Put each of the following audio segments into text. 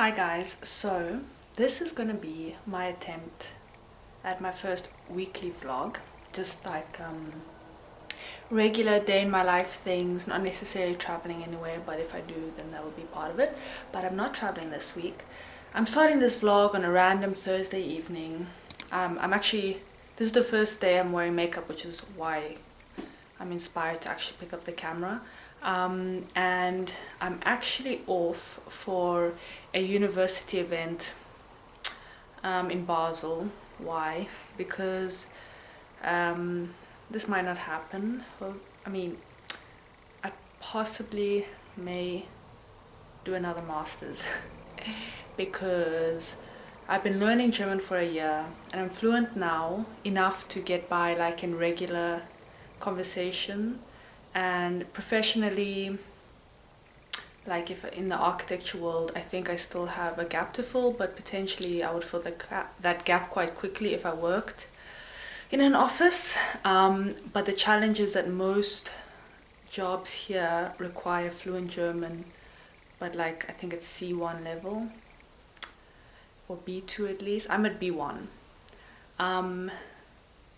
Hi guys, so this is gonna be my attempt at my first weekly vlog, just like regular day in my life things, not necessarily traveling anywhere, but if I do then that will be part of it. But I'm not traveling this week. I'm starting this vlog on a random Thursday evening. This is the first day I'm wearing makeup, which is why I'm inspired to actually pick up the camera. And I'm actually off for a university event in Basel. Why? Because this might not happen. Well, I possibly may do another master's because I've been learning German for a year and I'm fluent now enough to get by like in regular conversation. And professionally, like if in the architecture world, I think I still have a gap to fill, but potentially I would fill that gap quite quickly if I worked in an office. But the challenge is that most jobs here require fluent German, but like I think it's C1 level or B2 at least. I'm at B1.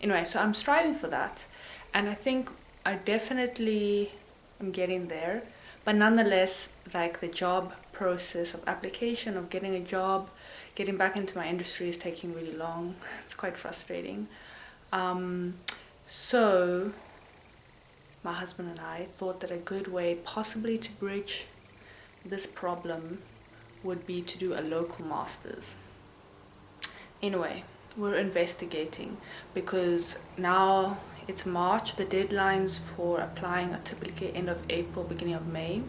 Anyway, so I'm striving for that, and I think I definitely am getting there, but nonetheless, like the job process of application, of getting a job, getting back into my industry is taking really long. It's quite frustrating. So my husband and I thought that a good way possibly to bridge this problem would be to do a local master's. Anyway, we're investigating because now it's March. The deadlines for applying are typically end of April, beginning of May.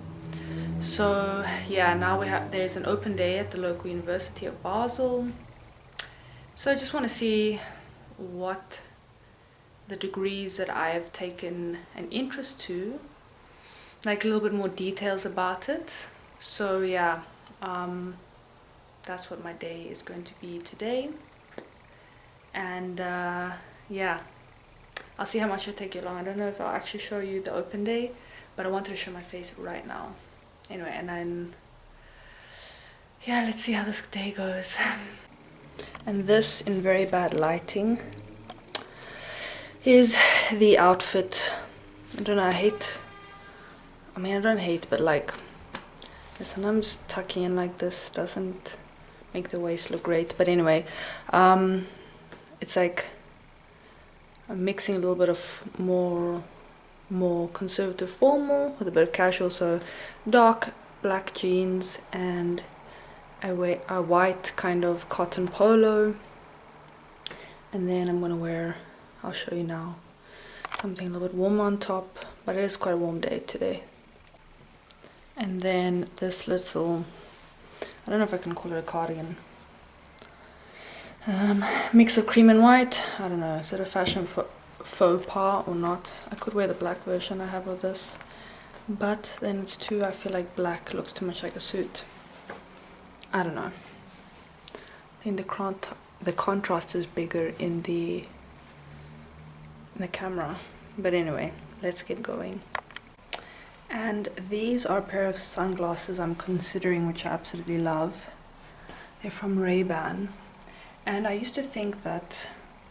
So yeah, now there's an open day at the local University of Basel. So I just want to see what the degrees that I have taken an interest to, like a little bit more details about it. So yeah, that's what my day is going to be today. And yeah, I'll see how much it'll take you along. I don't know if I'll actually show you the open day, but I wanted to show my face right now. Anyway, and then, yeah, let's see how this day goes. And this, in very bad lighting, is the outfit. I don't know, I don't hate, but like, sometimes tucking in like this doesn't make the waist look great. But anyway, it's like, I'm mixing a little bit of more conservative formal with a bit of casual, so dark black jeans and a white kind of cotton polo, and then I'm gonna wear, I'll show you now, something a little bit warmer on top, but it is quite a warm day today. And then this little, I don't know if I can call it a cardigan, mix of cream and white. I don't know, is it a fashion faux pas or not? I could wear the black version I have of this, but then it's I feel like black looks too much like a suit. I don't know. I think the contrast is bigger in the camera. But anyway, let's get going. And these are a pair of sunglasses I'm considering, which I absolutely love. They're from Rayban. And I used to think that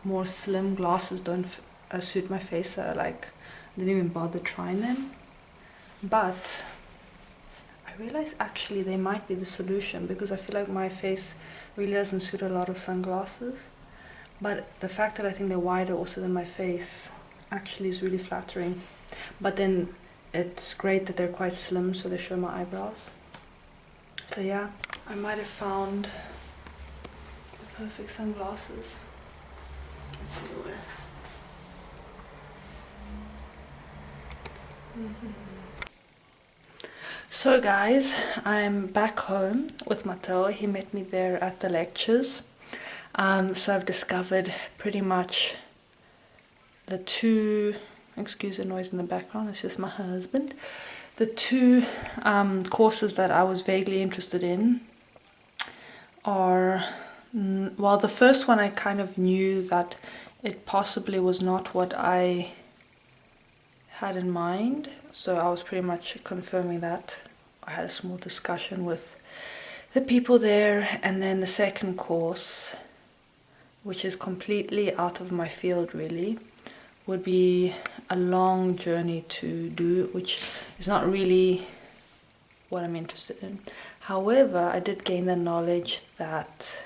more slim glasses don't suit my face, so I didn't even bother trying them. But I realized actually they might be the solution, because I feel like my face really doesn't suit a lot of sunglasses. But the fact that I think they're wider also than my face actually is really flattering. But then it's great that they're quite slim, so they show my eyebrows. So yeah, I might have found perfect sunglasses. Let's see where. So guys, I'm back home with Matteo. He met me there at the lectures. So I've discovered pretty much the two, excuse the noise in the background, it's just my husband. The two courses that I was vaguely interested in are, well, the first one I kind of knew that it possibly was not what I had in mind, so I was pretty much confirming that. I had a small discussion with the people there. And then the second course, which is completely out of my field really, would be a long journey to do, which is not really what I'm interested in. However, I did gain the knowledge that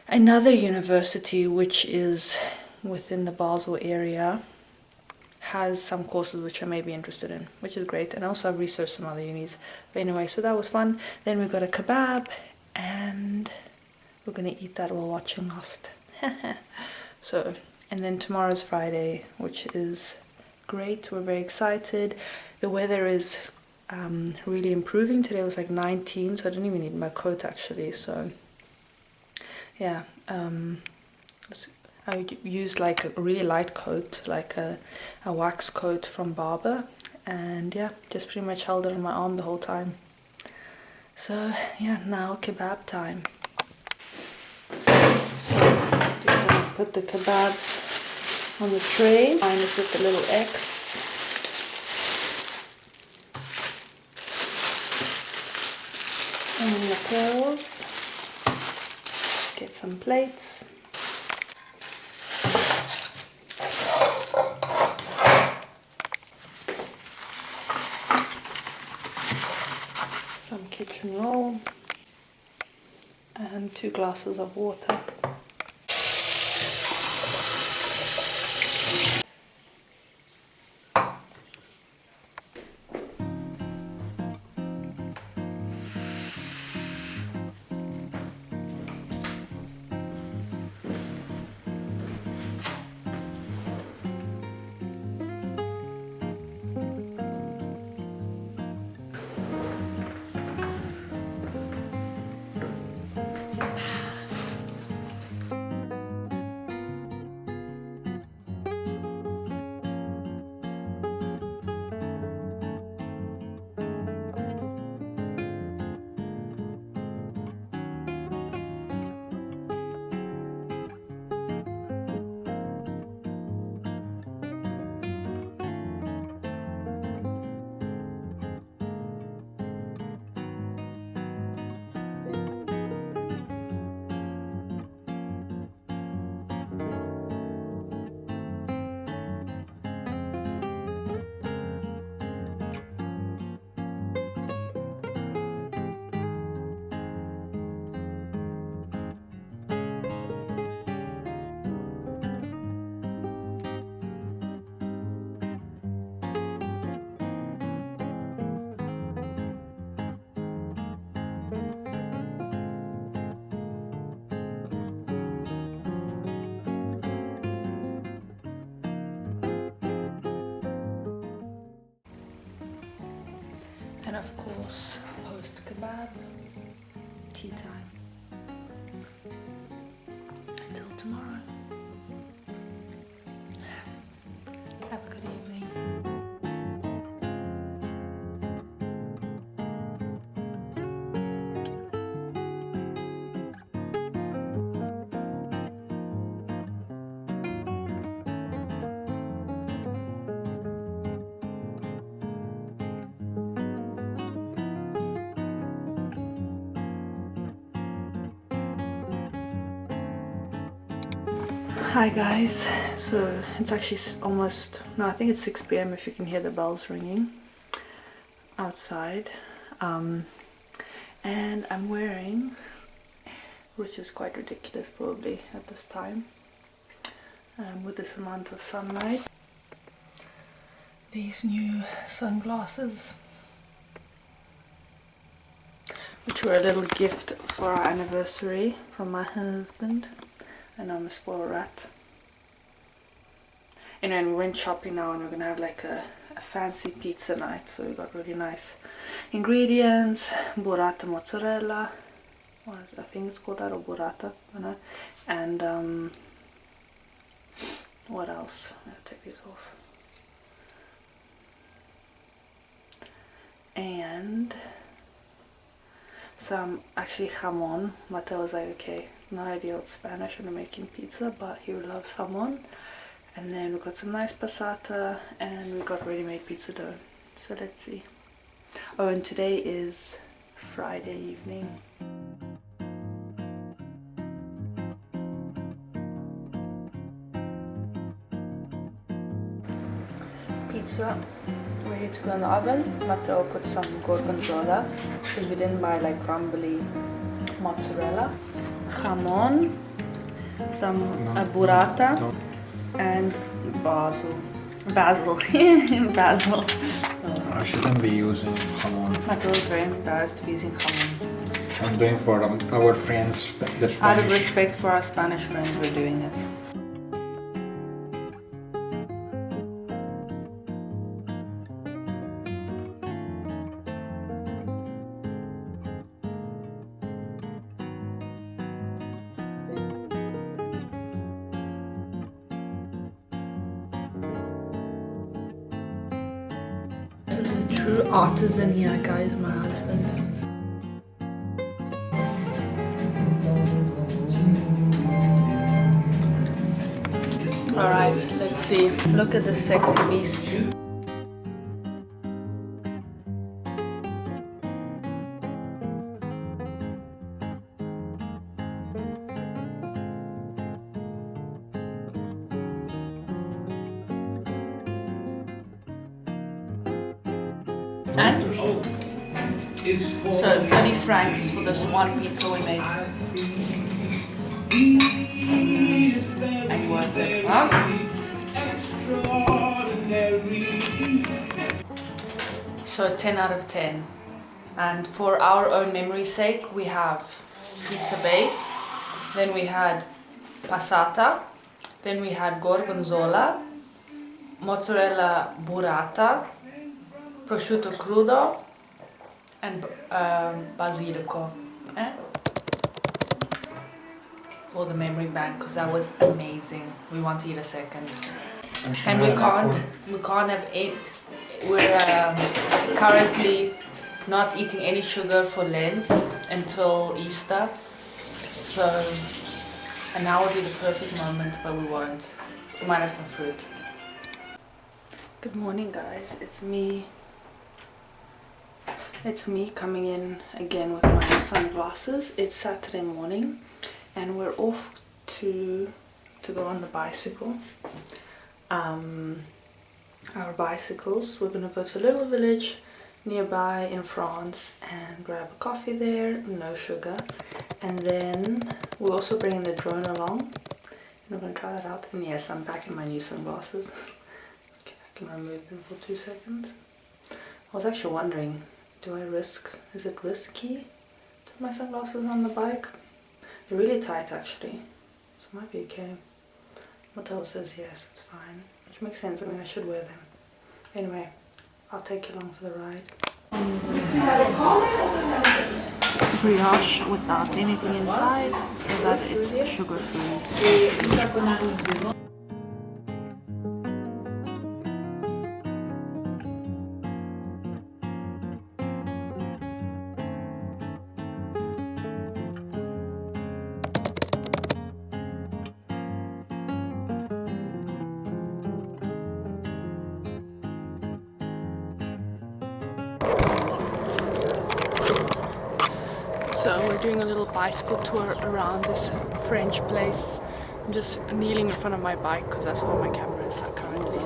another university, which is within the Basel area, has some courses which I may be interested in, which is great. And also I've researched some other unis. But anyway, so that was fun. Then we got a kebab and we're gonna eat that while watching Lost. So, and then tomorrow's Friday, which is great. We're very excited. The weather is really improving. Today was like 19, so I didn't even need my coat actually. So yeah, I used like a really light coat, like a wax coat from Barber, and yeah, just pretty much held it on my arm the whole time. So yeah, now kebab time. So just gonna put the kebabs on the tray. Mine is with the little X. And the pearls. Get some plates. Some kitchen roll. And 2 glasses of water. And of course, post kebab, tea time. Until tomorrow. Have a good evening. Hi guys, so it's actually almost, no, I think it's 6 p.m. if you can hear the bells ringing outside. And I'm wearing, which is quite ridiculous probably at this time, with this amount of sunlight, these new sunglasses, which were a little gift for our anniversary from my husband. And I'm a spoiled rat. And we went shopping now and we're gonna have like a fancy pizza night. So we got really nice ingredients, burrata mozzarella, or I think it's called that, or burrata, I don't know. And what else? I'll take these off. And some actually jamon. Mateo was like, okay, no idea what Spanish when I'm making pizza, but he loves jamon. And then we got some nice passata and we got ready-made pizza dough. So let's see. Oh, and today is Friday evening. Pizza ready to go in the oven. Matteo put some gorgonzola because we didn't buy like crumbly mozzarella, jamon, some burrata, and basil. Basil. I shouldn't be using jamon. Matteo is very embarrassed to be using jamon. I'm doing for our friends, the Spanish. Out of respect for our Spanish friends, we're doing it. This is a true artisan here, guys, my husband. Alright, let's see. Look at this sexy beast. And so 30 francs for this one pizza we made. And worth it, huh? So 10 out of 10. And for our own memory's sake, we have pizza base, then we had passata, then we had gorgonzola, mozzarella burrata, prosciutto crudo, and basilico. For the memory bank, because that was amazing. We want to eat a second, and we can't have it. We're currently not eating any sugar for Lent until Easter, so and now would be the perfect moment, but we won't. We might have some fruit. Good morning, guys. It's me coming in again with my sunglasses. It's Saturday morning and we're off to go on the bicycle. Our bicycles. We're gonna go to a little village nearby in France and grab a coffee there, no sugar. And then we're also bringing the drone along. And we're gonna try that out. And yes, I'm back in my new sunglasses. Okay, I can remove them for 2 seconds. I was actually wondering, is it risky to put my sunglasses on the bike? They're really tight actually, so it might be okay. Matteo says yes, it's fine, which makes sense. I mean, I should wear them. Anyway, I'll take you along for the ride. Brioche without anything inside, so that it's sugar-free. So we're doing a little bicycle tour around this French place. I'm just kneeling in front of my bike because that's where my camera is currently.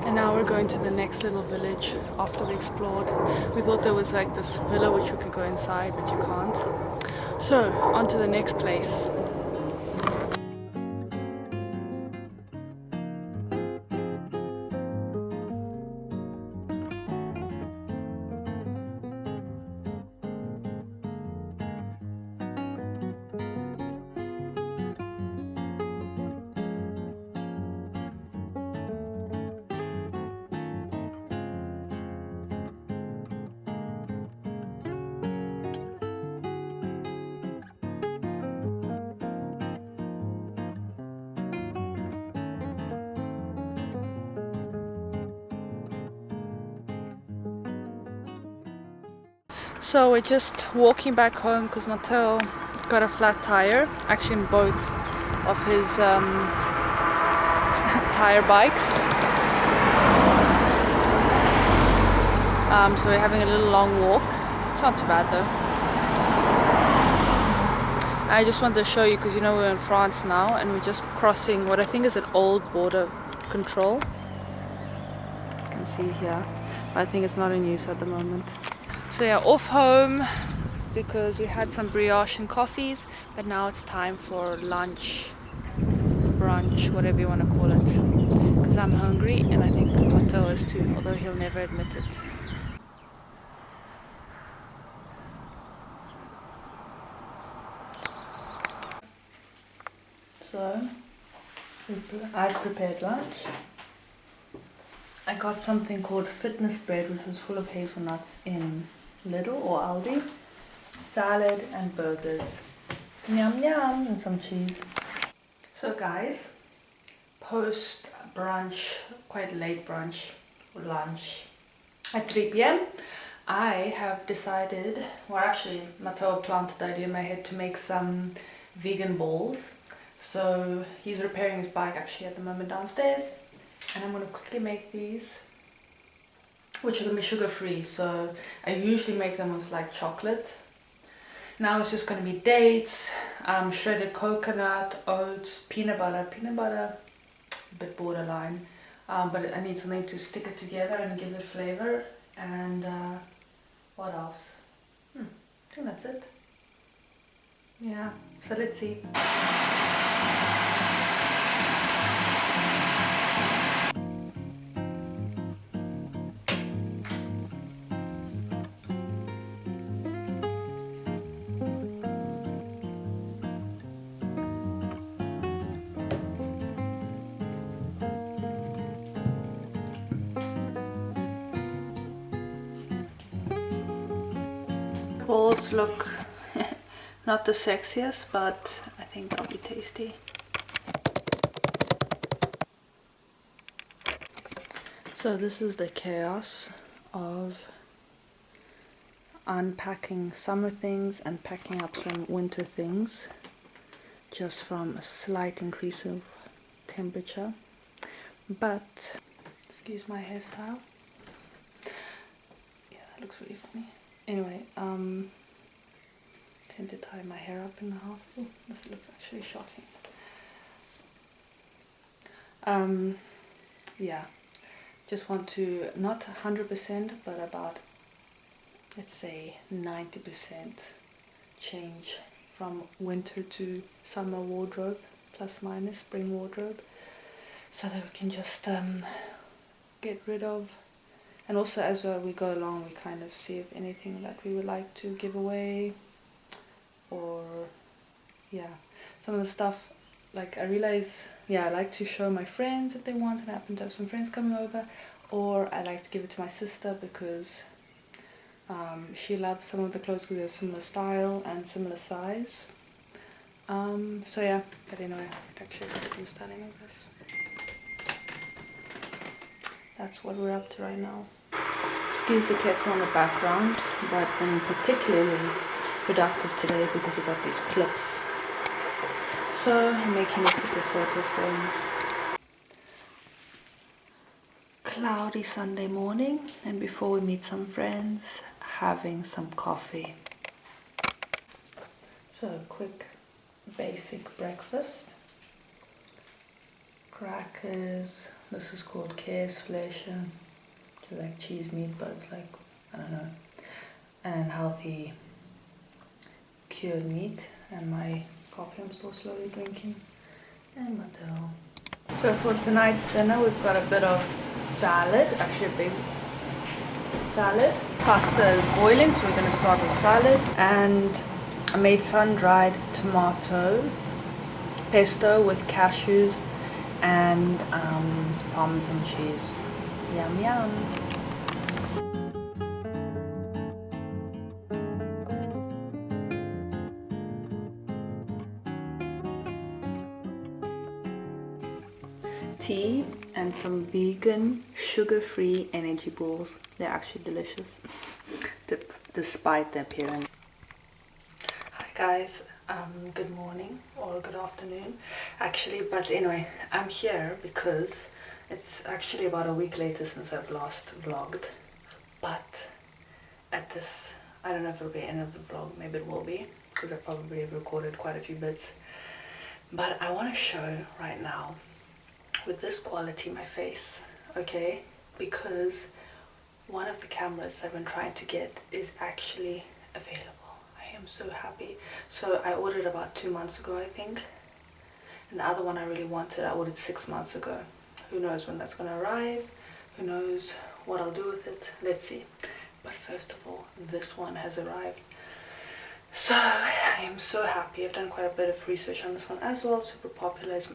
And now we're going to the next little village after we explored. We thought there was like this villa which we could go inside, but you can't. So on to the next place. So we're just walking back home because Matteo got a flat tire, actually in both of his tire bikes. So we're having a little long walk It's not too bad though. I just wanted to show you because you know we're in France now and we're just crossing what I think is an old border control. You can see here. I think it's not in use at the moment. So yeah, off home because we had some brioche and coffees, but now it's time for lunch, brunch, whatever you want to call it. Because I'm hungry and I think Matteo is too, although he'll never admit it. So, I've prepared lunch. I got something called fitness bread, which was full of hazelnuts in Lidl or Aldi. Salad and burgers. Yum yum, and some cheese. So guys, post brunch, quite late brunch or lunch at 3 p.m. I have decided, well actually Matteo planted the idea in my head to make some vegan balls. So he's repairing his bike actually at the moment downstairs, and I'm going to quickly make these, which are going to be sugar free. So I usually make them with like chocolate. Now it's just going to be dates, shredded coconut, oats, peanut butter, a bit borderline, but I need something to stick it together and gives it flavor. And what else? I think that's it. Yeah, so let's see. Balls look not the sexiest, but I think they'll be tasty. So this is the chaos of unpacking summer things and packing up some winter things just from a slight increase of temperature. But excuse my hairstyle. Yeah, that looks really funny. Anyway, tend to tie my hair up in the house. Oh, this looks actually shocking. Yeah, just want to, not 100%, but about, let's say 90% change from winter to summer wardrobe, plus minus spring wardrobe, so that we can just get rid of. And also as we go along, we kind of see if anything that we would like to give away, or yeah, some of the stuff, like I realize, yeah, I like to show my friends if they want, and I happen to have some friends coming over, or I like to give it to my sister because she loves some of the clothes because they're similar style and similar size. So yeah, but anyway, I'd actually do starting with this. That's what we're up to right now. Excuse the kettle in the background, but I'm particularly productive today because I got these clips. So I'm making these little photo frames. Cloudy Sunday morning, and before we meet some friends, having some coffee. So quick basic breakfast. Crackers, this is called Käsefläche, which is like cheese meat, but it's like, I don't know, and then healthy cured meat, and my coffee I'm still slowly drinking, and Matteo. So for tonight's dinner we've got a bit of salad, actually a big salad. Pasta is boiling, so we're going to start with salad, and I made sun-dried tomato pesto with cashews and Parmesan cheese. Yum yum. Tea and some vegan sugar-free energy balls. They're actually delicious despite their appearance. Hi guys, good morning or good afternoon actually, but anyway, I'm here because it's actually about a week later since I've last vlogged, but at this I don't know if it'll be end of the vlog, maybe it will be, because I probably have recorded quite a few bits. But I want to show right now, with this quality, my face, okay? Because one of the cameras I've been trying to get is actually available. I am so happy. So I ordered about 2 months ago, I think. And the other one I really wanted, I ordered 6 months ago. Who knows when that's going to arrive? Who knows what I'll do with it? Let's see. But first of all, this one has arrived. So I am so happy. I've done quite a bit of research on this one as well. Super popular. It's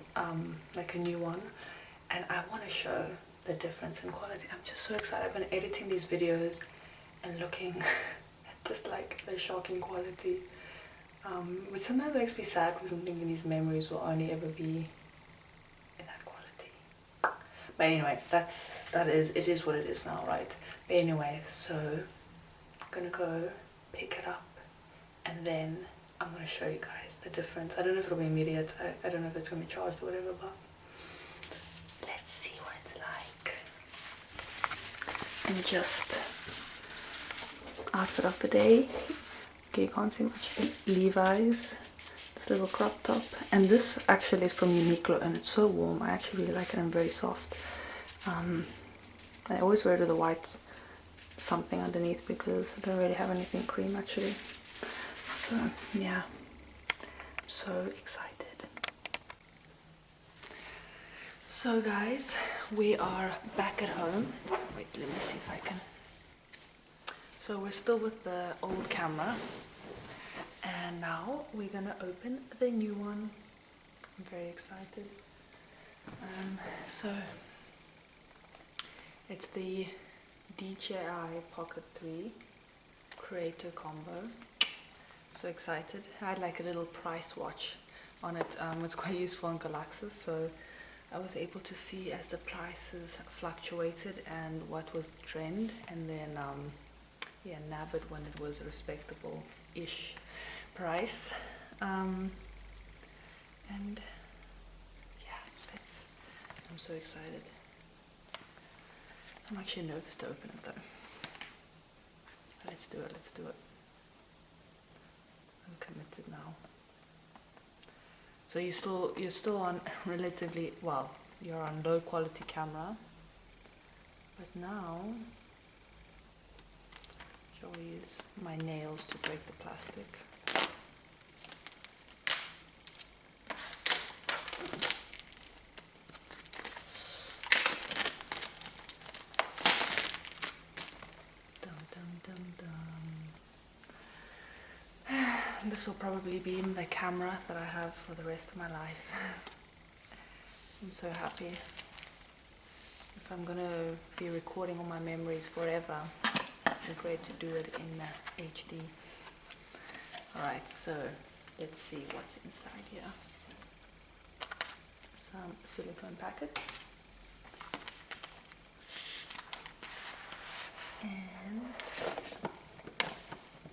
like a new one. And I want to show the difference in quality. I'm just so excited. I've been editing these videos and looking at just like the shocking quality. Which sometimes makes me sad because I'm thinking these memories will only ever be in that quality. But anyway, it is what it is now, right? But anyway, so I'm gonna go pick it up and then I'm gonna show you guys the difference. I don't know if it'll be immediate. I don't know if it's gonna be charged or whatever, but let's see what it's like. And just outfit of the day. Okay, you can't see much. Levi's, this little crop top, and this actually is from Uniqlo and it's so warm. I actually really like it and very soft. I always wear it with a white something underneath because I don't really have anything cream actually. So yeah, I'm so excited. So guys, we are back at home. Wait, let me see if I can. So we're still with the old camera and now we're gonna open the new one. I'm very excited. So it's the DJI Pocket 3 Creator Combo. So excited. I had like a little price watch on it. It's quite useful in Galaxus, so I was able to see as the prices fluctuated and what was the trend, and then yeah, nab it when it was a respectable-ish price. And yeah, I'm so excited. I'm actually nervous to open it though. Let's do it, let's do it. I'm committed now. So you're still on relatively, well, you're on low quality camera, but now shall we use my nails to break the plastic. This will probably be the camera that I have for the rest of my life. I'm so happy. If I'm gonna be recording all my memories forever, it'd be great to do it in HD. Alright, so let's see what's inside here. Some silicone packets. And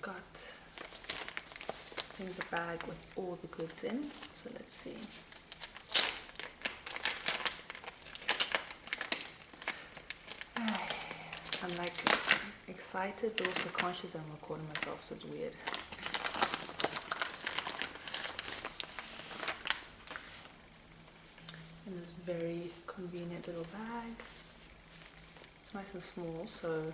got the bag with all the goods in. So let's see. I'm like excited but also conscious I'm recording myself, so it's weird. In this very convenient little bag. It's nice and small, so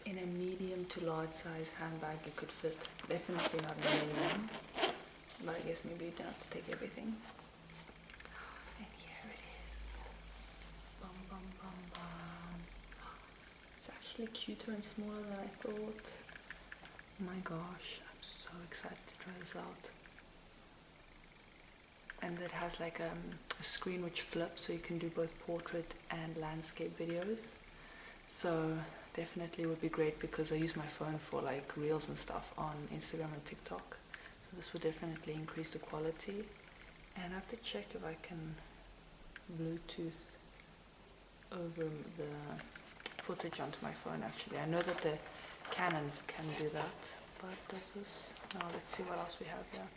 in a medium to large size handbag it could fit. Definitely not in a medium, but I guess maybe you don't have to take everything. And here it is. Bum, bum, bum, bum. It's actually cuter and smaller than I thought. Oh my gosh, I'm so excited to try this out. And it has like a screen which flips, so you can do both portrait and landscape videos. So definitely would be great because I use my phone for like reels and stuff on Instagram and TikTok. So this would definitely increase the quality. And I have to check if I can Bluetooth over the footage onto my phone actually. I know that the Canon can do that, but does this? Now let's see what else we have here.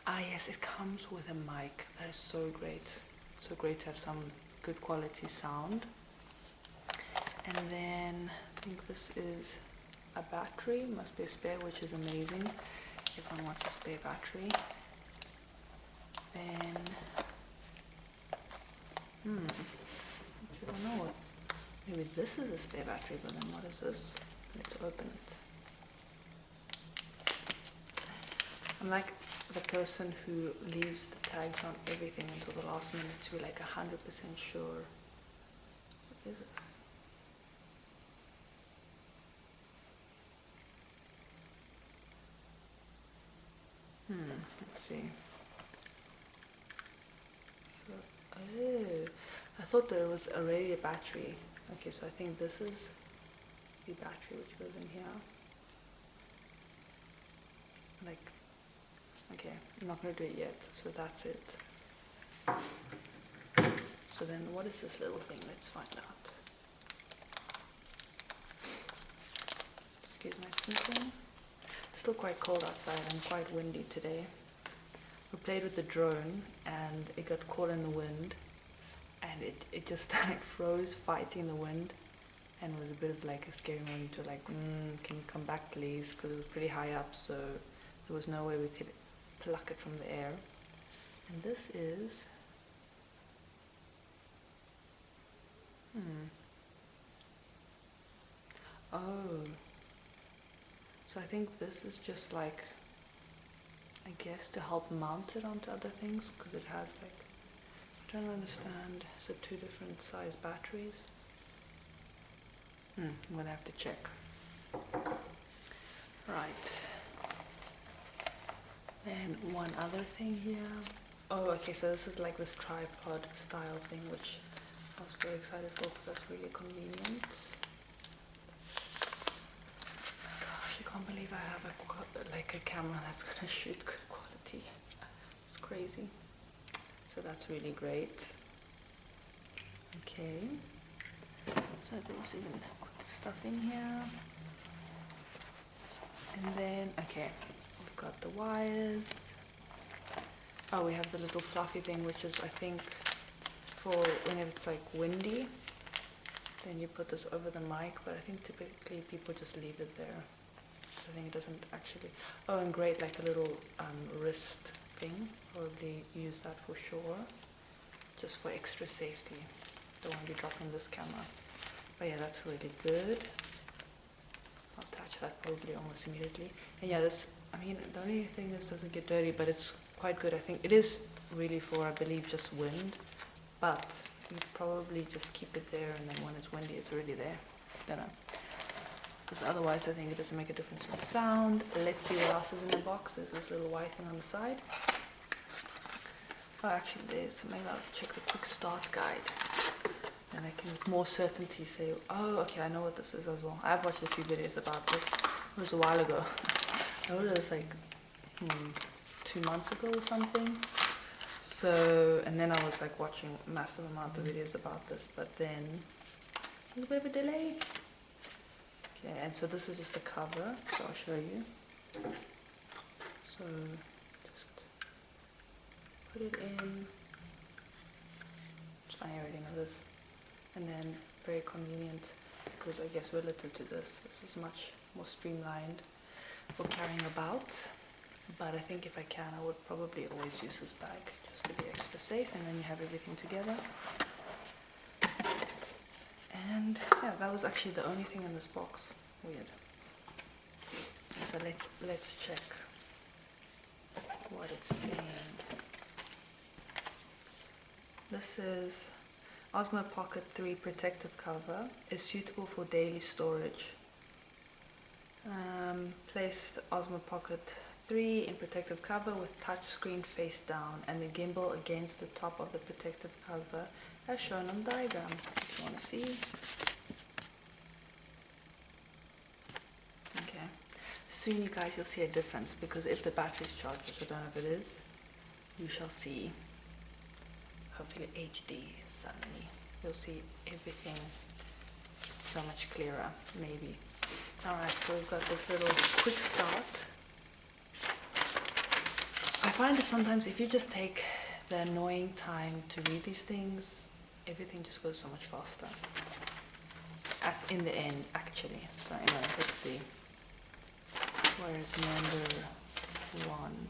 Ah yes, it comes with a mic. That is so great. So great to have some good quality sound. And then I think this is a battery, must be a spare, which is amazing if one wants a spare battery. Then, I don't know, maybe this is a spare battery, but then what is this? Let's open it. I'm like the person who leaves the tags on everything until the last minute to be like 100% sure. What is this? Let's see. So, oh, I thought there was already a battery. Okay, so I think this is the battery which goes in here. Like, okay, I'm not going to do it yet, so that's it. So then what is this little thing? Let's find out. Excuse my sniffing. Still quite cold outside and quite windy today. We played with the drone and it got caught in the wind and it just like froze fighting the wind, and it was a bit of like a scary moment to like, can you come back please, because it was pretty high up, so there was no way we could pluck it from the air. And this is oh, so I think this is just like, I guess, to help mount it onto other things, because it has like, I don't understand, is it two different size batteries? I'm gonna have to check. Right. Then one other thing here. Oh, okay, so this is like this tripod style thing, which I was very excited for because that's really convenient. Gosh, I can't believe I have a camera that's gonna shoot good quality. It's crazy. So that's really great. Okay. So there's even put the stuff in here. And then, okay, we've got the wires. Oh, we have the little fluffy thing, which is, I think, for whenever it's like windy, then you put this over the mic, but I think typically people just leave it there. So I think it doesn't actually, oh, and great, like a little wrist thing, probably use that for sure, just for extra safety. Don't want to be dropping this camera. But yeah, that's really good. I'll attach that probably almost immediately. And yeah, this, I mean, the only thing is it doesn't get dirty, but it's quite good. I think it is really for, I believe, just wind, but you probably just keep it there, and then when it's windy, it's already there. Don't know. Because otherwise, I think it doesn't make a difference in sound. Let's see what else is in the box. There's this little white thing on the side. Oh, actually, there's, maybe I'll check the quick start guide. And I can with more certainty say, oh, okay, I know what this is as well. I've watched a few videos about this. It was a while ago. I know it was like 2 months ago or something. So, and then I was like watching a massive amount of videos about this, but then there's a bit of a delay. Okay, and so this is just the cover, so I'll show you. So, just put it in. I already know this. And then very convenient, because I guess relative to this is much more streamlined for carrying about. But I think if I can, I would probably always use this bag just to be extra safe, and then you have everything together. And yeah, that was actually the only thing in this box. Weird. So let's check what it's saying. This is Osmo Pocket 3 protective cover, is suitable for daily storage. Place Osmo Pocket 3 in protective cover with touchscreen face down and the gimbal against the top of the protective cover as shown on diagram, if you want to see. Okay, soon you guys, you'll see a difference, because if the battery's charged, which I don't know if it is, you shall see, hopefully HD suddenly. You'll see everything so much clearer, maybe. Alright, so we've got this little quick start. I find that sometimes if you just take the annoying time to read these things, everything just goes so much faster. In the end, actually. So anyway, let's see. Where's number 1?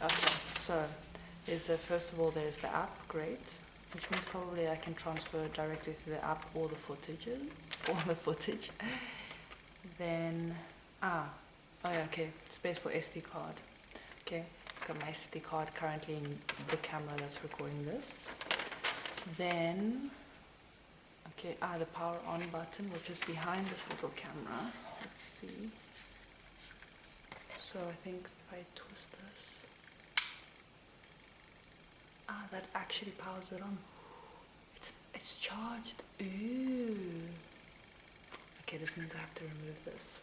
Okay, so first of all there's the app, great, which means probably I can transfer directly to the app all the footage. Then, oh yeah, okay, space for SD card. Okay, got my SD card currently in the camera that's recording this. Then, okay, the power on button, which is behind this little camera. Let's see. So I think if I twist this, that actually powers it on. It's charged. Ooh. Okay, this means I have to remove this.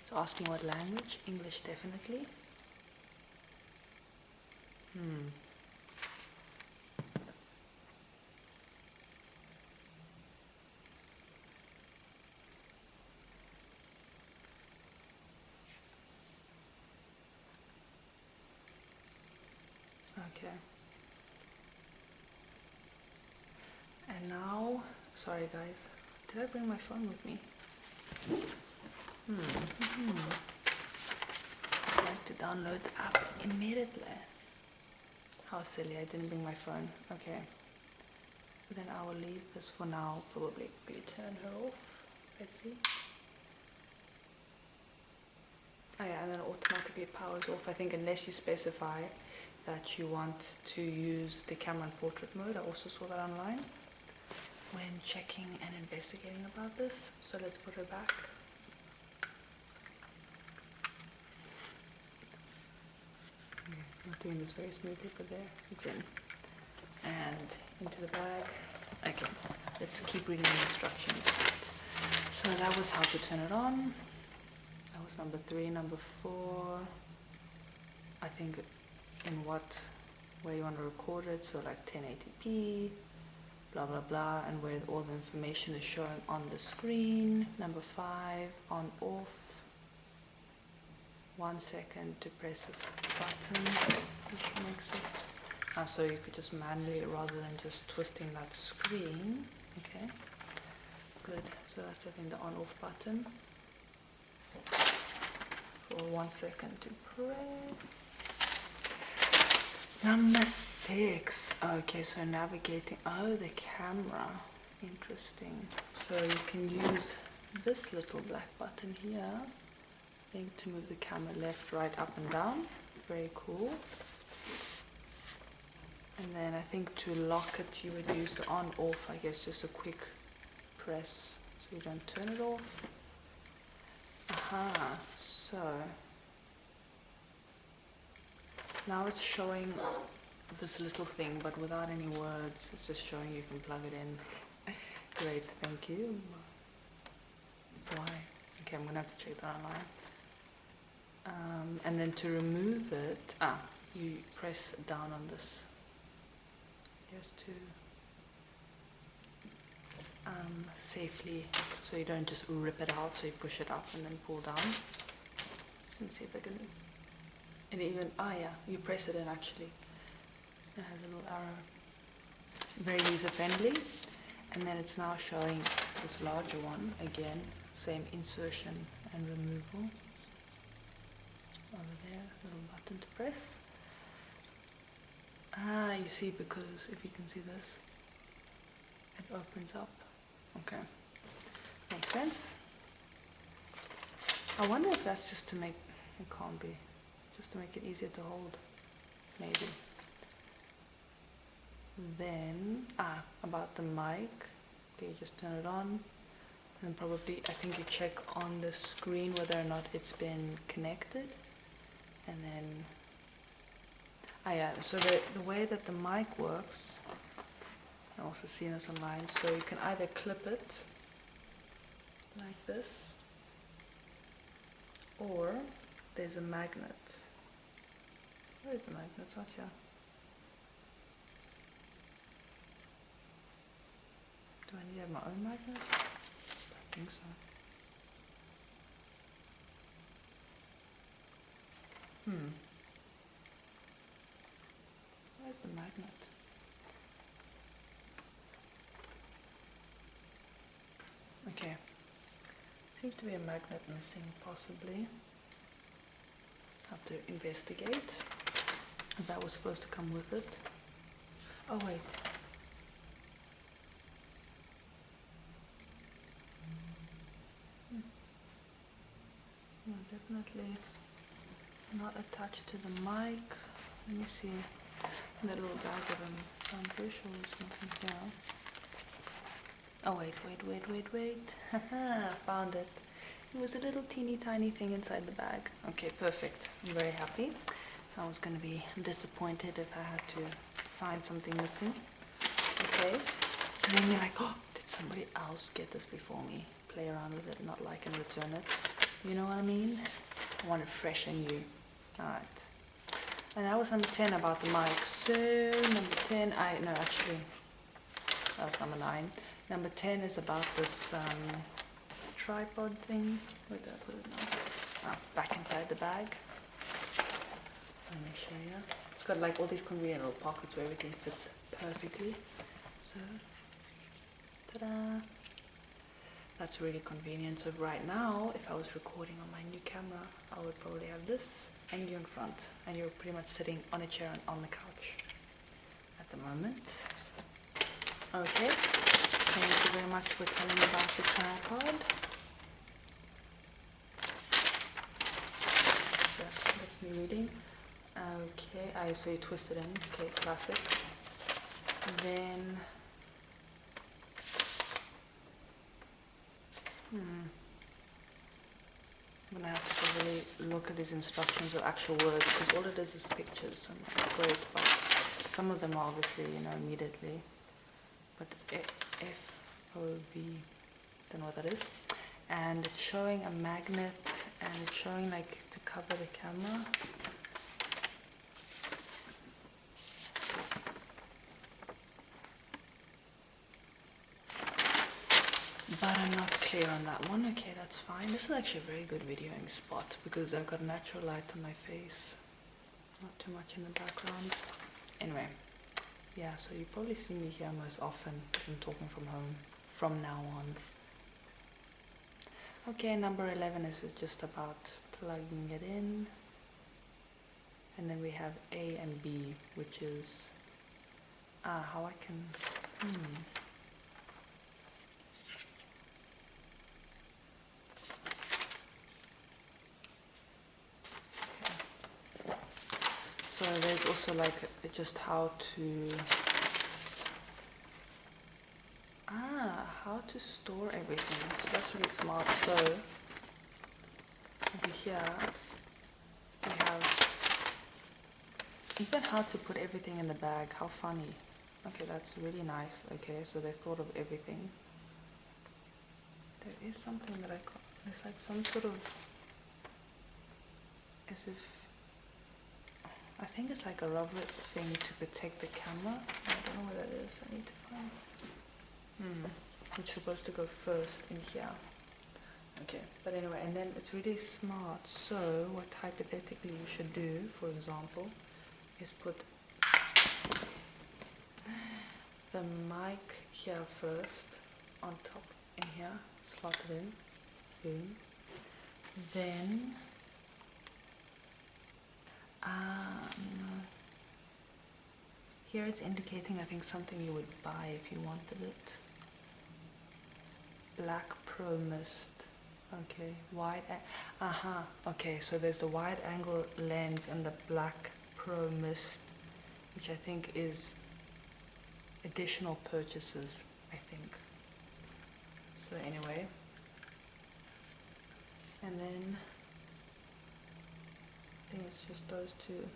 It's asking what language. English, definitely. Okay. And now, sorry guys, did I bring my phone with me? I'd like to download the app immediately. How silly, I didn't bring my phone. Okay. Then I will leave this for now, probably turn her off. Let's see. Oh yeah, and then it automatically powers off, I think, unless you specify that you want to use the camera in portrait mode. I also saw that online when checking and investigating about this. So let's put her back. Not doing this very smoothly, but there, it's in. And into the bag. Okay, let's keep reading the instructions. So that was how to turn it on. That was number 3. Number 4, I think in what way you want to record it, so like 1080p, blah blah blah, and where all the information is showing on the screen. Number 5, on off, 1 second to press this button, which makes it, so you could just manually, rather than just twisting that screen. Okay, good. So that's, I think, the on off button. For 1 second to press. Number 6. Okay, so navigating. Oh, the camera. Interesting. So you can use this little black button here, I think, to move the camera left, right, up and down. Very cool. And then I think to lock it you would use the on off, I guess, just a quick press so you don't turn it off. Aha, so now it's showing this little thing, but without any words. It's just showing you can plug it in. Great, thank you. Why? Okay, I'm gonna have to check that online. And then to remove it, you press down on this. Just to safely, so you don't just rip it out, so you push it up and then pull down. Let's see if I can, and even, yeah, you press it in actually. It has a little arrow. Very user friendly. And then it's now showing this larger one, again, same insertion and removal. Over there, little button to press. You see, because if you can see this, it opens up. Okay, makes sense. I wonder if that's just to make, it can't be, just to make it easier to hold, maybe. Then, about the mic, okay, you just turn it on, and probably, I think you check on the screen whether or not it's been connected, and then, yeah, so the way that the mic works, I've also seen this online, so you can either clip it like this, or there's a magnet. Where is the magnet? It's not here. Do I need to have my own magnet? I think so. Where's the magnet? Seems to be a magnet missing, possibly. Have to investigate if that was supposed to come with it. Oh wait. No, definitely not attached to the mic. Let me see. In that little bag that I'm pretty sure there's nothing here. Oh wait. Haha, found it. It was a little teeny tiny thing inside the bag. Okay, perfect. I'm very happy. I was gonna be disappointed if I had to find something missing. Okay. Because then you're like, oh, did somebody else get this before me? Play around with it, not like and return it. You know what I mean? I want it fresh and new. Alright. And that was number 10 about the mic. So, number 10, no, actually, that was number 9. Number 10 is about this tripod thing. Where did I put it now? Oh, back inside the bag. Let me show you. It's got like all these convenient little pockets where everything fits perfectly. So, ta-da! That's really convenient. So right now, if I was recording on my new camera, I would probably have this and you in front, and you're pretty much sitting on a chair and on the couch at the moment. Okay, thank you very much for telling me about the tripod. That's me reading. Okay, so you twist it in. Okay, classic. Then I'm gonna have to really look at these instructions with actual words, because all it is pictures and that's great, but some of them are obviously, immediately. But FOV, don't know what that is. And it's showing a magnet, and it's showing like to cover the camera. But I'm not clear on that one. Okay, that's fine. This is actually a very good videoing spot because I've got natural light on my face. Not too much in the background. Anyway, yeah, so you probably see me here most often because I'm talking from home from now on. Okay, number 11 is just about plugging it in. And then we have A and B, which is how I can So there's also like just how to store everything. So that's really smart. So over here we have even how to put everything in the bag. How funny. Okay, that's really nice. Okay, so they thought of everything. There is something that I got. It's like some sort of, as if, I think it's like a rubber thing to protect the camera. I don't know what that is. I need to find. Which is supposed to go first in here. Okay, but anyway, and then it's really smart. So what hypothetically you should do, for example, is put the mic here first, on top in here, slot it in, boom. Then here it's indicating, I think, something you would buy if you wanted it. Black Pro Mist. Okay, wide. Okay, so there's the wide angle lens and the Black Pro Mist, which I think is additional purchases, I think. So anyway, and then I think it's just those two.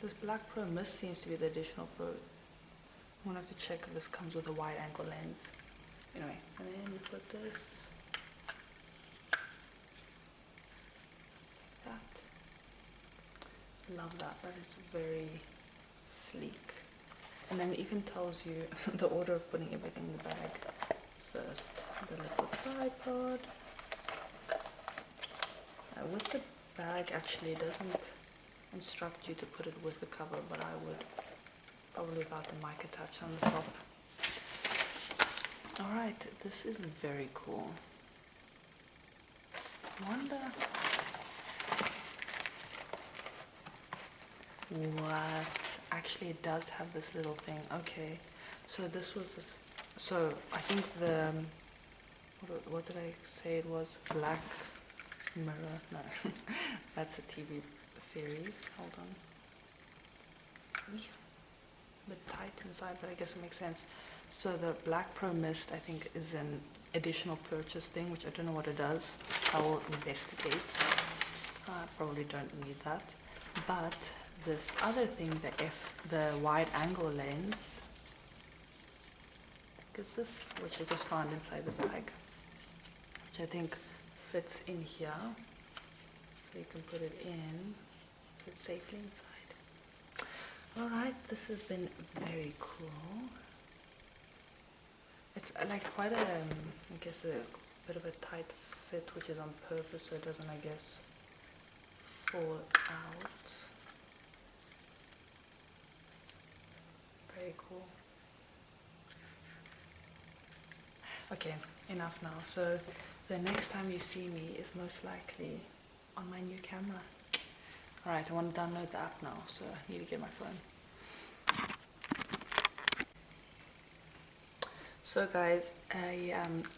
This Black Pro Mist seems to be the additional pro. I'm gonna have to check if this comes with a wide angle lens. Anyway, and then you put this like that. Love that. That is very sleek. And then it even tells you the order of putting everything in the bag. First, the little tripod. With the bag, actually, it doesn't instruct you to put it with the cover, but I would, probably without the mic attached on the top. Alright, this is very cool. I wonder what actually it does have this little thing. Okay, so this was this, so I think the what did I say it was? Black Mirror? No, that's a TV series. Hold on. A bit tight inside, but I guess it makes sense. So the Black Pro Mist, I think, is an additional purchase thing, which I don't know what it does. I will investigate. I probably don't need that. But this other thing, the wide angle lens, is this, which I just found inside the bag, which I think fits in here. So you can put it in, so it's safely inside. Alright, this has been very cool. It's like quite a, I guess a bit of a tight fit, which is on purpose so it doesn't, I guess, fall out. Very cool. Okay, enough now. So the next time you see me is most likely on my new camera. Alright, I want to download the app now, so I need to get my phone. So guys, a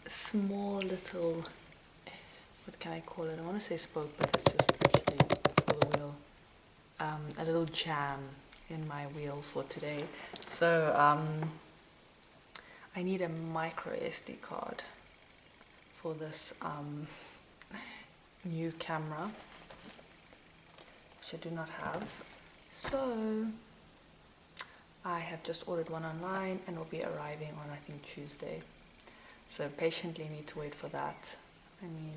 small little, what can I call it? I want to say spoke, but it's just actually for the wheel. A little jam in my wheel for today. So I need a micro SD card for this new camera, which I do not have. So I have just ordered one online and will be arriving on, I think, Tuesday. So patiently need to wait for that. I mean,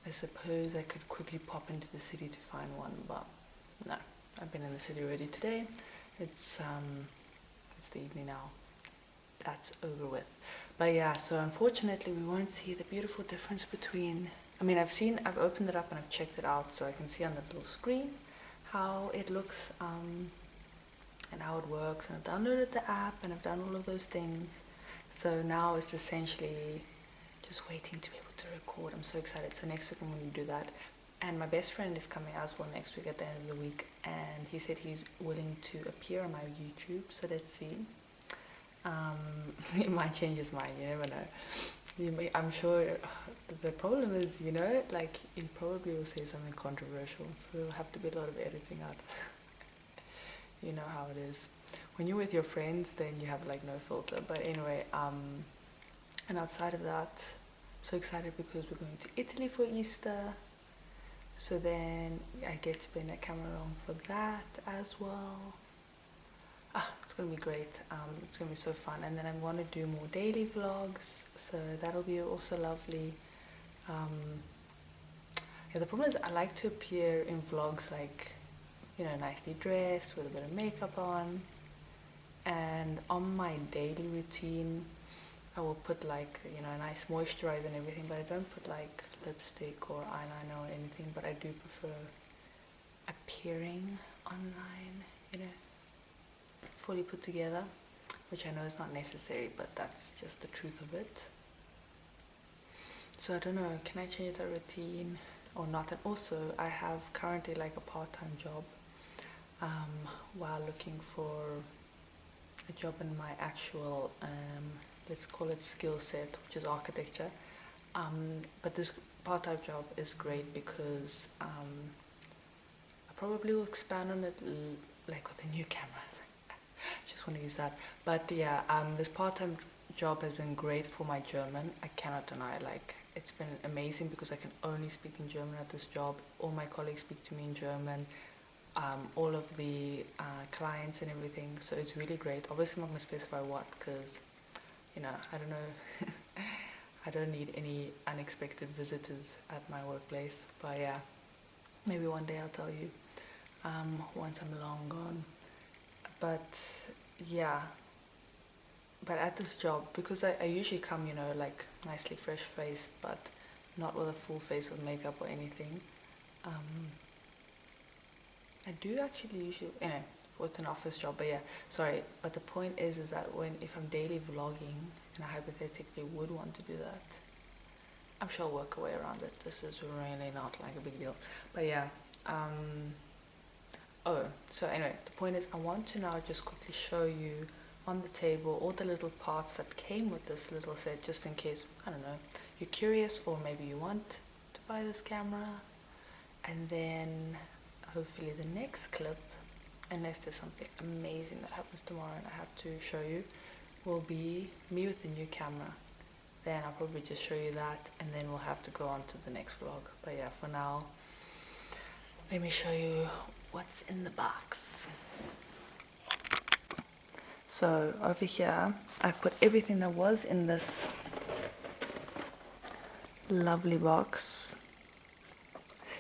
I suppose I could quickly pop into the city to find one, but no. I've been in the city already today. It's the evening now. That's over with. But yeah, so unfortunately we won't see the beautiful difference between, I mean, I've opened it up and I've checked it out, so I can see on the little screen how it looks and how it works, and I've downloaded the app and I've done all of those things. So now it's essentially just waiting to be able to record. I'm so excited. So next week I'm going to do that. And my best friend is coming as well next week at the end of the week, and he said he's willing to appear on my YouTube, so let's see. It might change his mind, you never know. I'm sure the problem is, you know, like he probably will say something controversial, so there'll have to be a lot of editing out. You know how it is. When you're with your friends, then you have like no filter. But anyway, and outside of that, I'm so excited because we're going to Italy for Easter. So then I get to bring a camera along for that as well. It's going to be great. It's going to be so fun. And then I want to do more daily vlogs, so that'll be also lovely. Yeah, the problem is I like to appear in vlogs like, you know, nicely dressed with a bit of makeup on. And on my daily routine, I will put like, you know, a nice moisturizer and everything, but I don't put like lipstick or eyeliner or anything, but I do prefer appearing online, you know, fully put together, which I know is not necessary, but that's just the truth of it. So I don't know, can I change that routine or not? And also I have currently like a part-time job while looking for a job in my actual let's call it skill set, which is architecture. But this part-time job is great because I probably will expand on it like with a new camera. Just want to use that. But yeah, this part-time job has been great for my German. I cannot deny, like it's been amazing because I can only speak in German at this job. All my colleagues speak to me in German. All of the clients and everything, so it's really great. Obviously I'm not going to specify what, because, you know, I don't know. I don't need any unexpected visitors at my workplace, but yeah, maybe one day I'll tell you once I'm long gone. But yeah, but at this job, because I usually come, you know, like nicely fresh faced, but not with a full face of makeup or anything. I do actually usually, you know, it's an office job, but yeah, sorry. But the point is that if I'm daily vlogging and I hypothetically would want to do that, I'm sure I'll work a way around it. This is really not like a big deal. But yeah, oh, so anyway, the point is I want to now just quickly show you on the table all the little parts that came with this little set, just in case, I don't know, you're curious or maybe you want to buy this camera. And then hopefully the next clip, unless there's something amazing that happens tomorrow and I have to show you, will be me with the new camera. Then I'll probably just show you that, and then we'll have to go on to the next vlog. But yeah, for now, let me show you what's in the box. So over here, I've put everything that was in this lovely box.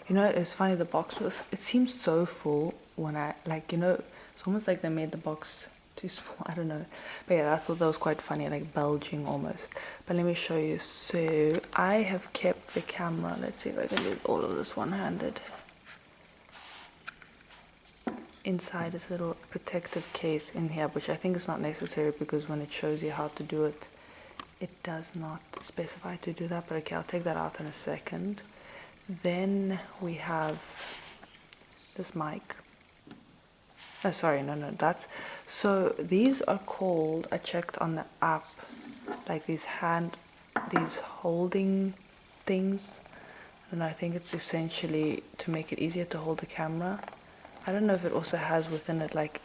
You know, it's funny, the box was, it seems so full when I, like, you know, it's almost like they made the box too small, I don't know. But yeah, I thought that was quite funny, like bulging almost. But let me show you. So I have kept the camera, let's see if I can do all of this one-handed. Inside this little protective case in here, which I think is not necessary because when it shows you how to do it, it does not specify to do that. But okay, I'll take that out in a second. Then we have this mic. Oh, sorry, no, that's, so these are called, I checked on the app, like these holding things, and I think it's essentially to make it easier to hold the camera. I don't know if it also has within it like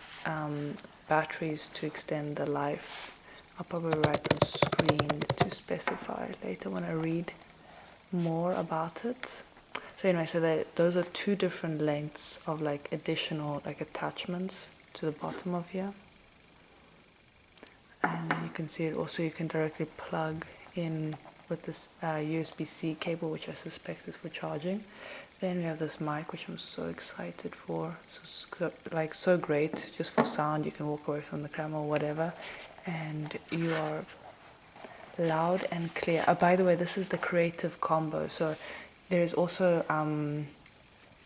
batteries to extend the life. I'll probably write on screen to specify later when I read more about it. So anyway, so those are two different lengths of like additional like attachments to the bottom of here. And then you can see it also, you can directly plug in with this USB-C cable, which I suspect is for charging. Then we have this mic, which I'm so excited for. Like so great, just for sound. You can walk away from the camera or whatever, and you are loud and clear. By the way, this is the creative combo. So there is also,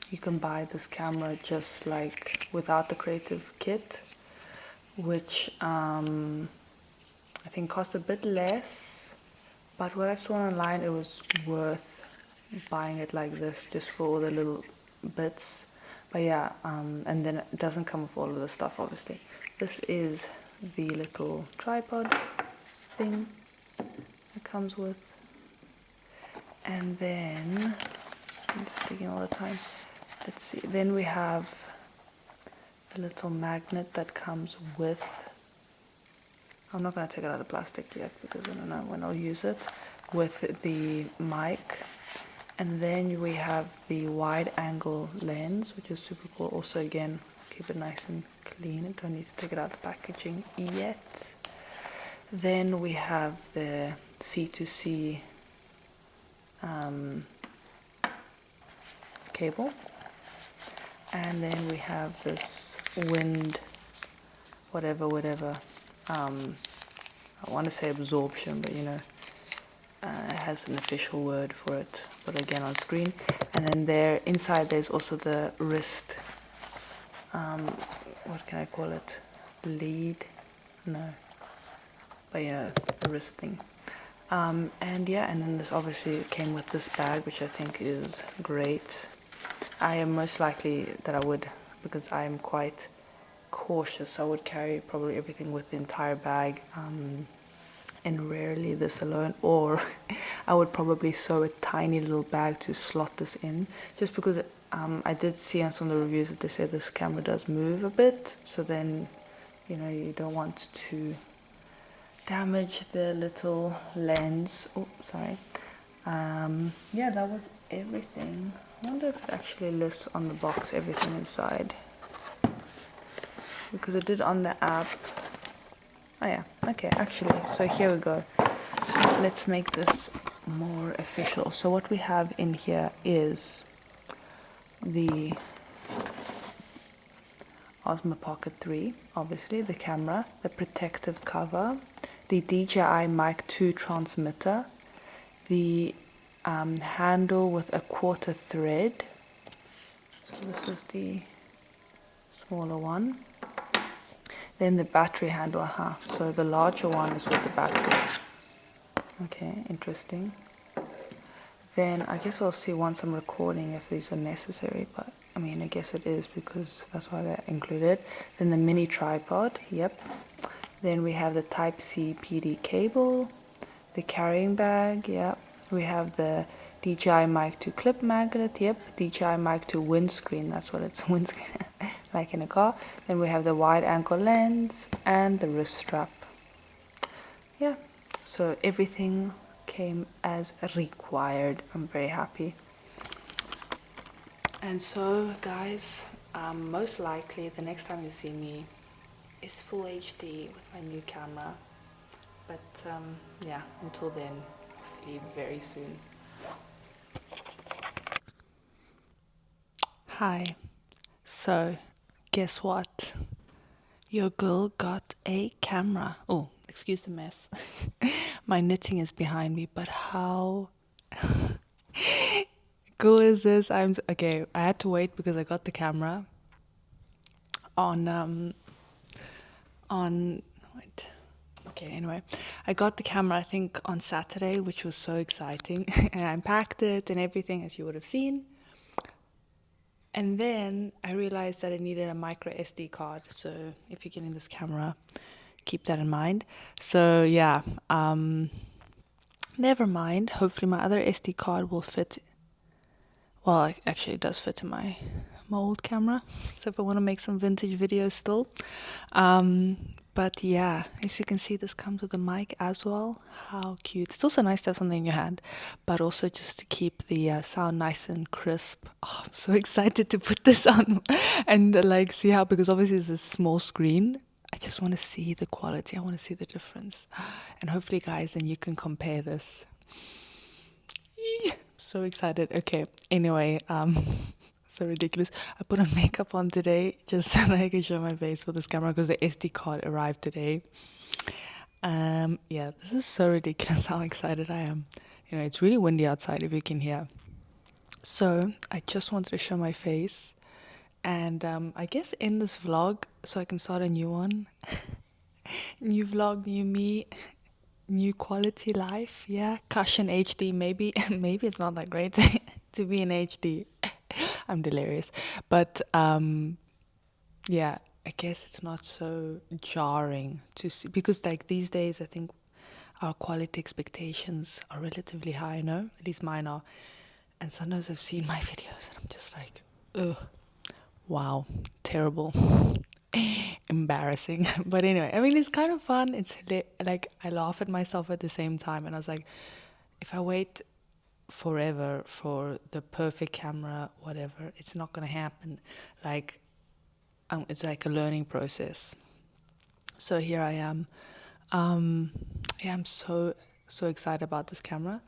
you can buy this camera just like without the creative kit, which I think costs a bit less, but what I saw online, it was worth buying it like this just for all the little bits. But yeah, and then it doesn't come with all of the stuff, obviously. This is the little tripod thing it comes with. And then, I'm just taking all the time, let's see, then we have the little magnet that comes with, I'm not going to take it out of the plastic yet because I don't know when I'll use it, with the mic. And then we have the wide angle lens, which is super cool. Also again, keep it nice and clean, I don't need to take it out of the packaging yet. Then we have the C2C cable, and then we have this wind whatever I want to say absorption, but you know, it has an official word for it, but again on screen. And then there inside there's also the wrist, what can I call it, lead, no, but you know, the wrist thing. And yeah, and then this obviously came with this bag, which I think is great. I am most likely that I would, because I am quite cautious, I would carry probably everything with the entire bag, and rarely this alone, or I would probably sew a tiny little bag to slot this in, just because I did see on some of the reviews that they say this camera does move a bit, so then, you know, you don't want to damage the little lens. Oh, sorry. Yeah, that was everything. I wonder if it actually lists on the box everything inside, because it did on the app. Oh yeah, okay, actually, so here we go. Let's make this more official. So what we have in here is the Osmo Pocket 3, obviously, the camera, the protective cover, the DJI Mic 2 transmitter, the handle with a 1/4 thread. So this is the smaller one. Then the battery handle, so the larger one is with the battery. Okay, interesting. Then I guess I'll see once I'm recording if these are necessary, but I mean, I guess it is because that's why they're included. Then the mini tripod, yep. Then we have the Type-C PD cable, the carrying bag, yep. We have the DJI Mic 2 clip magnet, yep. DJI Mic 2 windscreen, that's what it's, windscreen, like in a car. Then we have the wide angle lens and the wrist strap. Yeah, so everything came as required. I'm very happy. And so guys, most likely the next time you see me is full HD with my new camera, but yeah, until then, hopefully very soon. Hi, so guess what? Your girl got a camera. Oh, excuse the mess. My knitting is behind me, but how cool is this? Okay, I had to wait because I got the camera on wait. Okay, anyway, I got the camera I think on Saturday, which was so exciting. And I unpacked it and everything, as you would have seen. And then I realized that I needed a micro SD card. So if you're getting this camera, keep that in mind. So yeah, never mind. Hopefully my other SD card will fit. Well, actually it does fit in my old camera. So if I want to make some vintage videos still. But yeah, as you can see, this comes with a mic as well. How cute. It's also nice to have something in your hand, but also just to keep the sound nice and crisp. Oh, I'm so excited to put this on and like see how, because obviously it's a small screen. I just want to see the quality. I want to see the difference. And hopefully guys, then you can compare this. So excited. Okay, anyway, so ridiculous. I put on makeup on today just so that I can show my face with this camera because the SD card arrived today. Yeah, this is so ridiculous how excited I am. You know, it's really windy outside if you can hear. So I just wanted to show my face and I guess end this vlog so I can start a new one. New vlog, new me, new quality life. Yeah, Kasia in HD. Maybe it's not that great to be in HD. I'm delirious, but yeah, I guess it's not so jarring to see, because like these days I think our quality expectations are relatively high, no? At least mine are. And sometimes I've seen my videos and I'm just like, ugh, wow, terrible. Embarrassing. But anyway, I mean, it's kind of fun. It's like I laugh at myself at the same time, and I was like, if I wait forever for the perfect camera, whatever, it's not gonna happen. Like it's like a learning process. So here I am. Yeah, I'm so excited about this camera,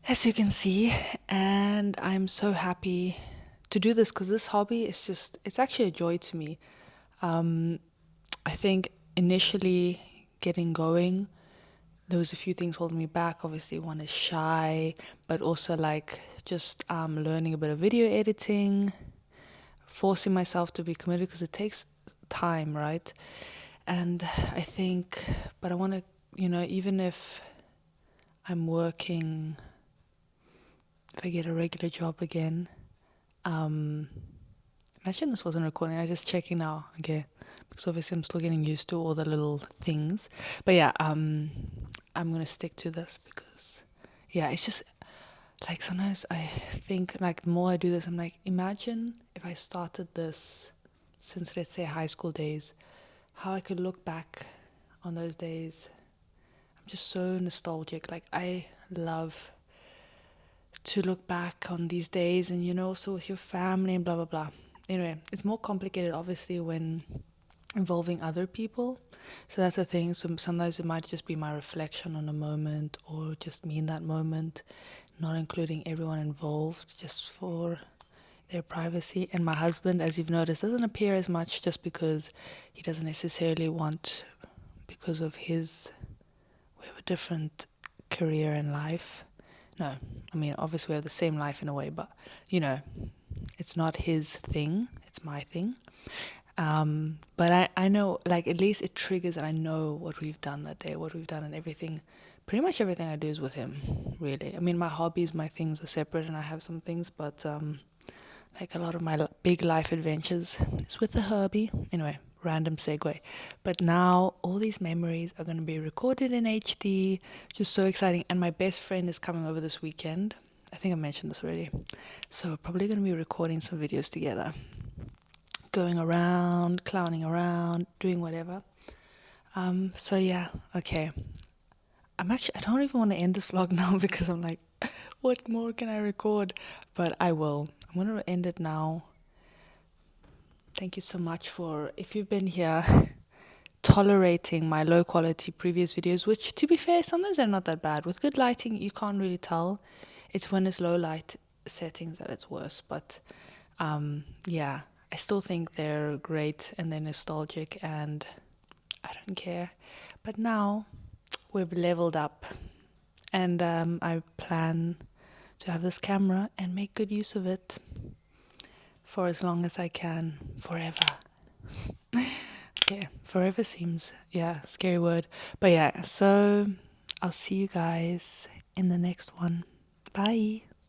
as you can see, and I'm so happy to do this because this hobby is just, it's actually a joy to me. I think initially getting going, there was a few things holding me back. Obviously, one is shy, but also like just learning a bit of video editing, forcing myself to be committed because it takes time, right? And I think, but I want to, you know, even if I'm working, if I get a regular job again, imagine this wasn't recording. I was just checking now, okay, because obviously I'm still getting used to all the little things. But yeah, I'm gonna stick to this because, yeah, it's just like sometimes I think like the more I do this, I'm like, imagine if I started this since, let's say, high school days, how I could look back on those days. I'm just so nostalgic. Like I love to look back on these days, and you know, also with your family and blah blah blah. Anyway, it's more complicated obviously when involving other people. So that's the thing. So sometimes it might just be my reflection on a moment, or just me in that moment, not including everyone involved, just for their privacy. And my husband, as you've noticed, doesn't appear as much just because he doesn't necessarily want, because of his, we have a different career in life. No, I mean, obviously we have the same life in a way, but, you know, it's not his thing, it's my thing. But I know, like, at least it triggers, and I know what we've done that day, what we've done and everything. pretty much everything I do is with him, really. I mean, my hobbies, my things are separate, and I have some things, but like a lot of my big life adventures is with the hubby. Anyway, random segue. But now all these memories are going to be recorded in HD. Just so exciting. And my best friend is coming over this weekend. I think I mentioned this already. So we're probably going to be recording some videos together. Going around, clowning around, doing whatever. So yeah, okay. I don't even want to end this vlog now because I'm like, what more can I record? But I will. I'm going to end it now. Thank you so much for, if you've been here, tolerating my low quality previous videos, which to be fair, sometimes they're not that bad. With good lighting, you can't really tell. It's when it's low light settings that it's worse. But yeah, I still think they're great and they're nostalgic and I don't care. But now we've leveled up and I plan to have this camera and make good use of it for as long as I can. Forever. Yeah, forever seems, scary word. But yeah, so I'll see you guys in the next one. Bye.